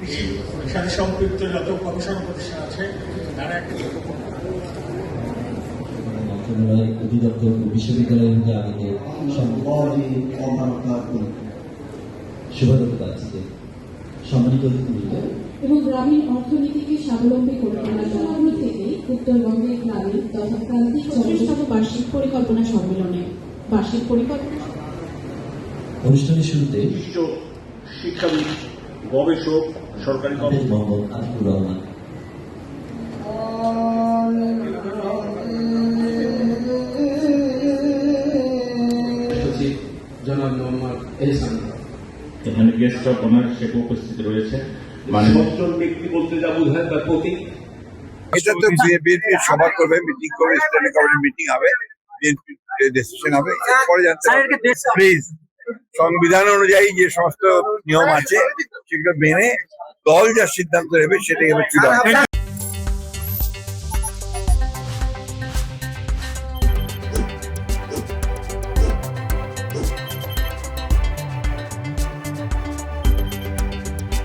কৃষির সাথে সম্পৃক্ত যত গবেষণা প্রতিষ্ঠান আছে তারা একটা মন্ত্রণালয় অধিদপ্তর বিশ্ববিদ্যালয়ের মধ্যে আগে শুভদত্ত আছে সম্মানিত অতিথিবৃন্দ এবং গ্রামীণ অর্থনীতিকে স্বাবলম্বী করে তোলার লক্ষ্য থেকে উত্তরবঙ্গের গ্রামীণ তথা প্রান্তিক 34তম বার্ষিক পরিকল্পনা সম্মেলনে বার্ষিক পরিকল্পনা অনুষ্ঠানের শুরুতে শিক্ষাবিদ গবেষক সরকারি মোহাম্মদ আতিকুর রহমান সচিব জনাব মোহাম্মদ এহসান এখানে গেস্ট অফ অনার হিসেবে উপস্থিত রয়েছে মানে সচ্ছল ব্যক্তি বলতে যা বোঝায় তার প্রতীক। এটা তো বিএনপি সভা করবে, মিটিং করবে, স্ট্যান্ডিং কমিটি মিটিং হবে, বিএনপি ডিসিশন হবে, পরে জানতে প্লিজ সংবিধান অনুযায়ী যে সমস্ত নিয়ম আছে সেগুলো মেনে দল যা সিদ্ধান্ত নেবে সেটাই হবে চূড়ান্ত।